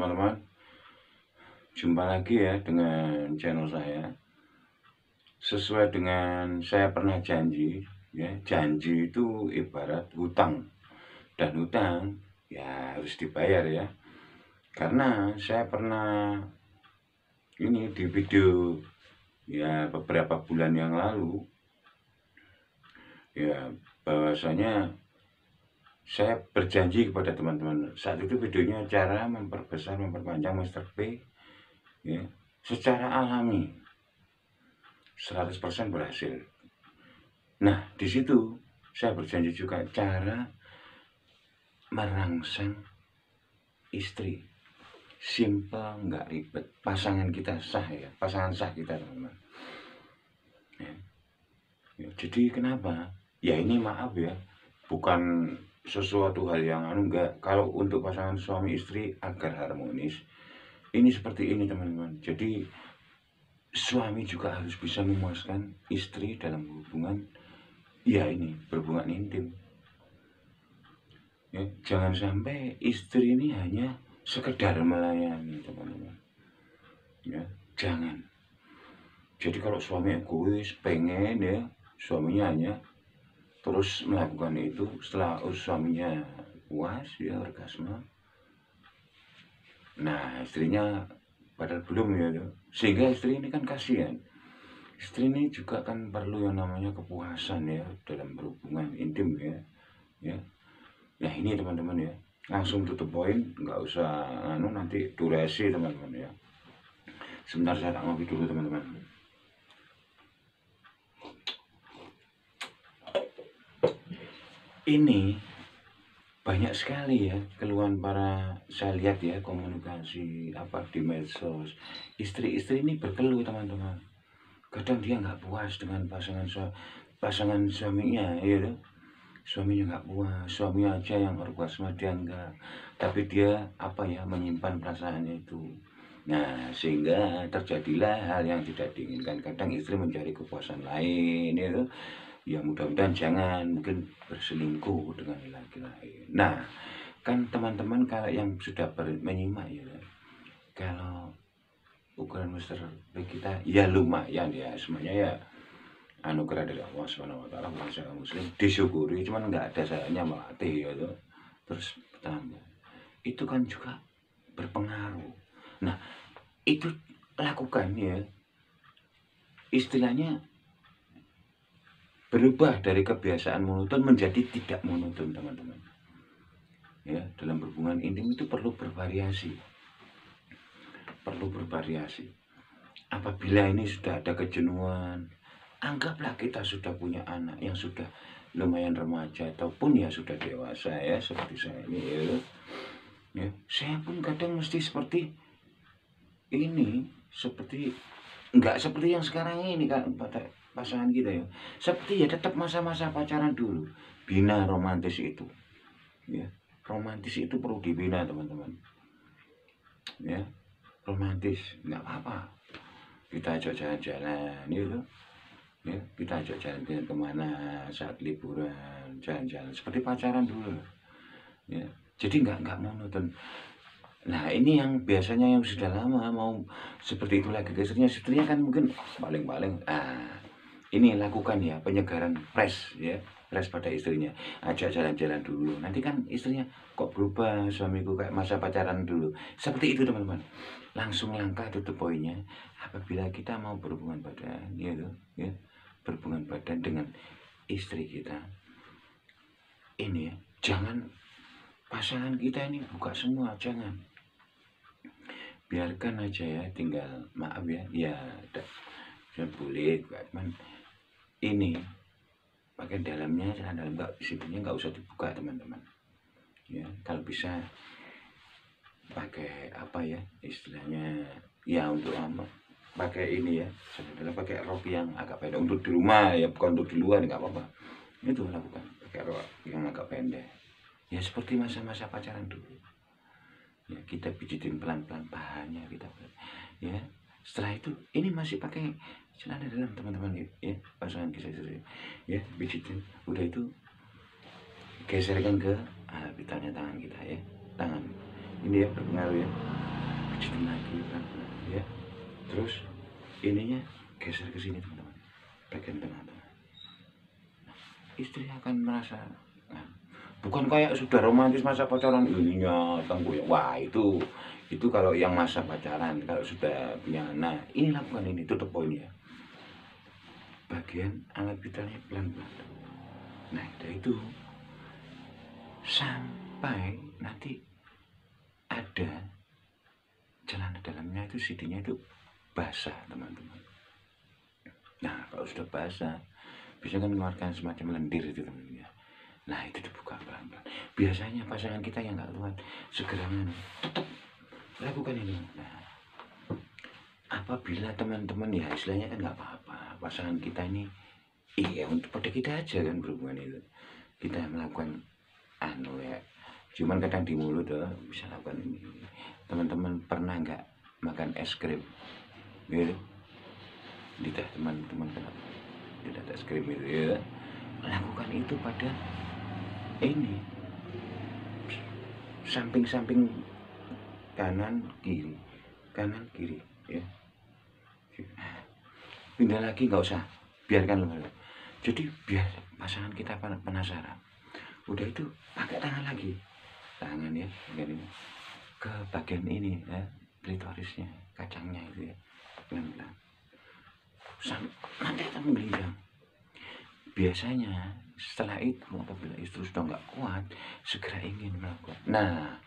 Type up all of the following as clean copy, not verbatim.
teman-teman, jumpa lagi ya dengan channel saya. Sesuai dengan saya pernah janji ya, janji itu ibarat hutang, dan hutang ya harus dibayar ya. Karena saya pernah ini di video ya beberapa bulan yang lalu ya, bahwasanya saya berjanji kepada teman-teman. Saat itu videonya cara memperbesar memperpanjang Mr. P ya, secara alami 100% berhasil. Nah, di situ saya berjanji juga cara merangsang istri. Simple, nggak ribet. Pasangan kita sah ya, pasangan sah kita teman-teman. Ya, jadi kenapa? Ya ini maaf ya, bukan sesuatu hal yang enggak. Kalau untuk pasangan suami istri agar harmonis, ini seperti ini teman-teman. Jadi suami juga harus bisa memuaskan istri dalam hubungan, ya ini berhubungan intim ya. Jangan sampai istri ini hanya sekedar melayani teman-teman ya, jangan. Jadi kalau suami egois pengen ya suaminya hanya terus melakukan itu, setelah suaminya puas ya orgasme, nah istrinya padahal belum ya, sehingga istri ini kan kasihan. Istri ini juga kan perlu yang namanya kepuasan ya dalam berhubungan intim ya. Ya ini teman-teman ya, langsung tutup poin, nggak usah nanti durasi teman-teman ya. Sebentar saya tak ngopi dulu teman-teman. Ini banyak sekali ya keluhan para, saya lihat ya komunikasi apa di medsos, istri-istri ini berkeluh teman-teman. Kadang dia nggak puas dengan pasangan suaminya ya, suaminya nggak puas, suaminya aja yang orgasme dia enggak, tapi dia apa ya menyimpan perasaannya itu. Nah sehingga terjadilah hal yang tidak diinginkan. Kadang istri mencari kepuasan lain ya, ya mudah-mudahan jangan mungkin berselingkuh dengan laki lain. Nah kan teman-teman kalau yang sudah menyimak ya, kalau ukuran Mr. P kita ya lumayan ya, semuanya ya anugerah dari Allah Subhanahu wa taala, manusia muslim disyukuri, cuman nggak ada salahnya melatih ya tuh. Terus bertambah itu kan juga berpengaruh. Nah itu lakukan ya, istilahnya berubah dari kebiasaan monoton menjadi tidak monoton teman-teman ya. Dalam berhubungan intim itu perlu bervariasi, apabila ini sudah ada kejenuhan, anggaplah kita sudah punya anak yang sudah lumayan remaja ataupun ya sudah dewasa ya, seperti saya ini ya, saya pun kadang mesti seperti ini, seperti enggak seperti yang sekarang ini kan pasangan kita ya, seperti ya tetap masa-masa pacaran dulu, bina romantis itu ya. Romantis itu perlu dibina teman-teman ya, romantis nggak apa-apa, kita ajak jalan-jalan gitu ya, kita ajak jalan-jalan kemana saat liburan, jalan-jalan seperti pacaran dulu ya, jadi nggak monoton. Nah ini yang biasanya yang sudah lama mau seperti itu lagi ke istrinya kan mungkin paling-paling ini lakukan ya penyegaran fresh ya, fresh pada istrinya, ajak jalan-jalan dulu, nanti kan istrinya kok berubah suamiku kayak masa pacaran dulu, seperti itu teman-teman. Langsung langkah tutup poinnya, apabila kita mau berhubungan badan gitu ya, berhubungan badan dengan istri kita ini ya, jangan pasangan kita ini buka semua, jangan, biarkan aja ya, tinggal maaf ya ya boleh cuman ini pakai dalamnya, celana dalam nggak, siputnya nggak usah dibuka teman-teman ya. Kalau bisa pakai apa ya istilahnya ya, untuk apa, pakai ini ya, sebenarnya pakai rok yang agak pendek untuk di rumah ya, bukan untuk di luar, nggak apa-apa itu lakukan, pakai rok yang agak pendek ya, seperti masa-masa pacaran dulu ya, kita pijitin pelan-pelan pahanya kita ya. Setelah itu ini masih pakai celana dalam teman-teman ya, pasangan kita ya, pijitin, udah itu geserkan ke vitalnya tangan kita ya, tangan ini ya berpengaruh ya. Sedang lagi pelan-pelan ya. Terus ininya geser ke sini teman-teman, bagian tengah-tengah. Istri akan merasa nah, bukan kayak sudah romantis masa pacaran ininya tangguh ya. Wah itu kalau yang masa pacaran. Kalau sudah punya anak, ini lakukan ini, tutup poinnya. Bagian alat vitalnya pelan-pelan. Nah itu sampai nanti ada celana dalamnya itu sidinya itu basah teman-teman. Nah kalau sudah basah bisa kan mengeluarkan semacam lendir itu teman-teman. Nah itu dibuka pelan-pelan. Biasanya pasangan kita yang nggak kuat segera tetap lakukan ini. Nah apabila teman-teman ya istilahnya kan nggak apa-apa, pasangan kita ini iya untuk pada kita aja kan berhubungan itu, kita melakukan ya cuman kadang di mulut bisa lakukan ini. Teman-teman pernah nggak makan es krim gitu, lidah teman-teman kenapa tidak es krim itu ya, lakukan itu pada ini samping-samping kanan kiri ya. Pindah lagi nggak usah, biarkan loh. Jadi biar pasangan kita penasaran, udah itu pakai tangan lagi, tangan ya ini ke bagian ini ya, klitorisnya, kacangnya itu ya, pelan-pelan nanti akan menggelinjang. Biasanya setelah itu apabila istri sudah nggak kuat segera ingin melakukan. Nah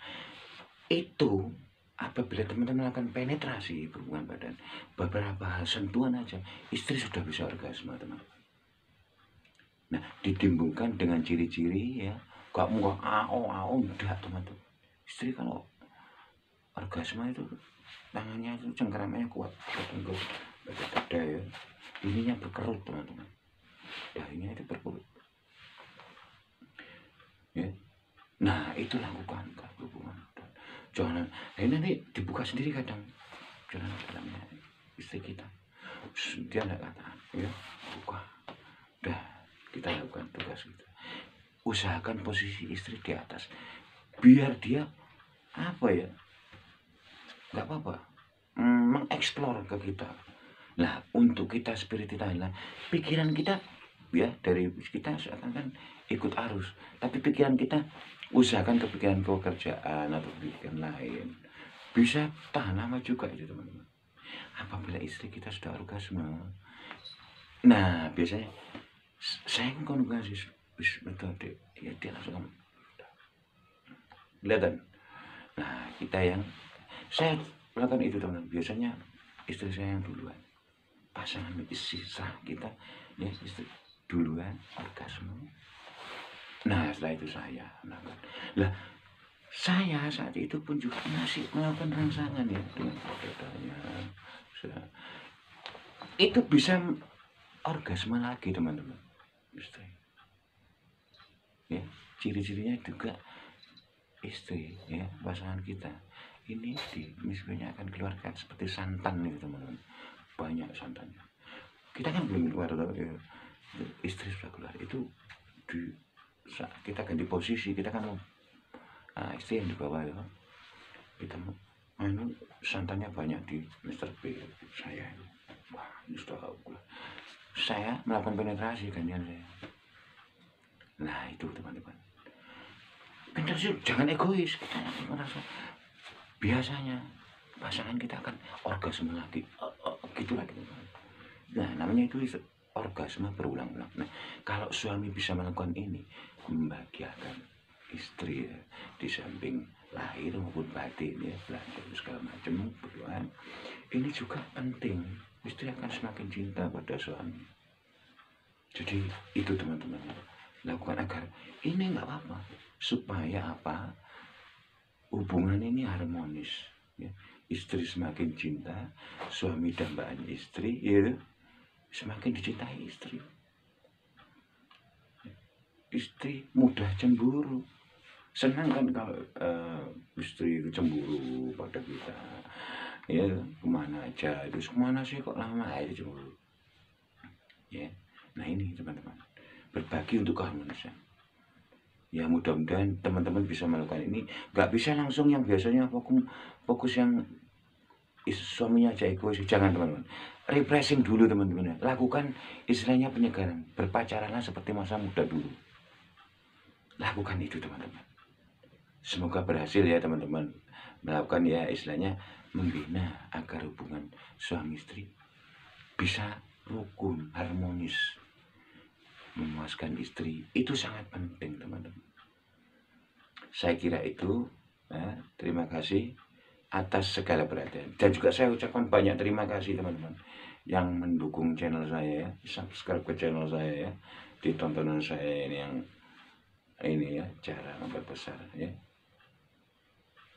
itu apabila teman-teman melakukan penetrasi berhubungan badan, beberapa sentuhan aja istri sudah bisa orgasme teman-teman. Nah ditimbulkan dengan ciri-ciri ya, kamu nggak enggak teman-teman. Istri kalau orgasme itu tangannya itu cengkeramannya kuat, tengkuk dada ya, ininya berkerut teman-teman, dahinya itu berkerut ya. Nah itu lakukan hubungan. Jangan ini nanti dibuka sendiri kadang jalan dalamnya istri kita, dia nggak kata ya buka, udah kita lakukan tugas kita. Usahakan posisi istri di atas biar dia apa ya, nggak apa-apa mengeksplor ke kita. Nah untuk kita spiritual lah, pikiran kita ya dari kita seakan-akan ikut arus, tapi pikiran kita usahakan kepikiran pekerjaan atau pikiran lain, bisa tahan lama juga itu teman-teman. Apabila istri kita sudah orgasme, nah biasanya saya kan konugasi metode ya, dia langsung kelihatan. Nah kita yang saya lakukan itu teman-teman, biasanya istri saya yang duluan, pasangan sisa kita ya istri duluan orgasme. Nah setelah itu saya melakukan. Lah saya saat itu pun juga masih melakukan rangsangan ya dengan saudaranya. Itu bisa orgasme lagi teman-teman istri. Ya ciri-cirinya juga istri ya, pasangan kita ini misalnya akan keluarkan seperti santan nih teman-teman, banyak santannya. Kita kan belum keluar ya. Istri sudah keluar itu di saat kita ganti posisi, kita kan istri yang di bawah ya, kita santannya banyak di Mr. B. Saya wah ini sudah keluar, saya melakukan penetrasi gantian saya. Nah itu teman-teman, penetrasi jangan egois, kita merasa biasanya pasangan kita akan orgasme lagi gitu lagi teman-teman. Nah namanya itu orgasme berulang-ulang. Nah kalau suami bisa melakukan ini, membahagiakan istri ya, di samping lahir maupun batin ya, belajar segala macam berdoa, ini juga penting. Istri akan semakin cinta pada suami. Jadi itu teman-teman, lakukan agar ini nggak apa-apa, supaya apa, hubungan ini harmonis ya. Istri semakin cinta, suami dambaan istri ya, semakin dicintai istri. Istri mudah cemburu, senang kan kalau istri itu cemburu pada kita ya, kemana aja itu kemana sih kok lama itu cemburu ya. Nah ini teman-teman, berbagi untuk keharmonisan ya, mudah-mudahan teman-teman bisa melakukan ini. Nggak bisa langsung yang biasanya fokus yang suaminya aja egois, jangan teman-teman. Refreshing dulu teman-teman ya. Lakukan istilahnya penyegaran, berpacaranlah seperti masa muda dulu. Lakukan itu teman-teman. Semoga berhasil ya teman-teman. Melakukan ya istilahnya membina agar hubungan suami istri bisa rukun, harmonis, memuaskan istri. Itu sangat penting teman-teman. Saya kira itu. Terima kasih atas segala perhatian. Dan juga saya ucapkan banyak terima kasih teman-teman yang mendukung channel saya ya. Subscribe ke channel saya ya. Di tontonan saya ini ya, cara memperbesar ya.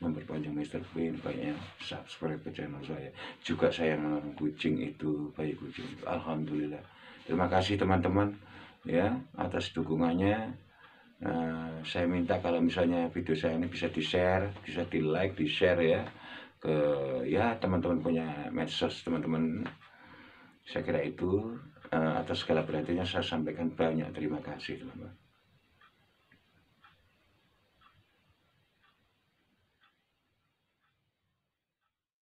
Memperpanjang Mr. Bean, banyak subscribe ke channel saya. Juga saya menanam kucing itu, bayi kucing itu. Alhamdulillah. Terima kasih teman-teman ya atas dukungannya. Saya minta kalau misalnya video saya ini bisa di-share, bisa di-like, di-share ya ke ya teman-teman punya medsos teman-teman. Saya kira itu atas segala perhatiannya saya sampaikan banyak terima kasih teman-teman.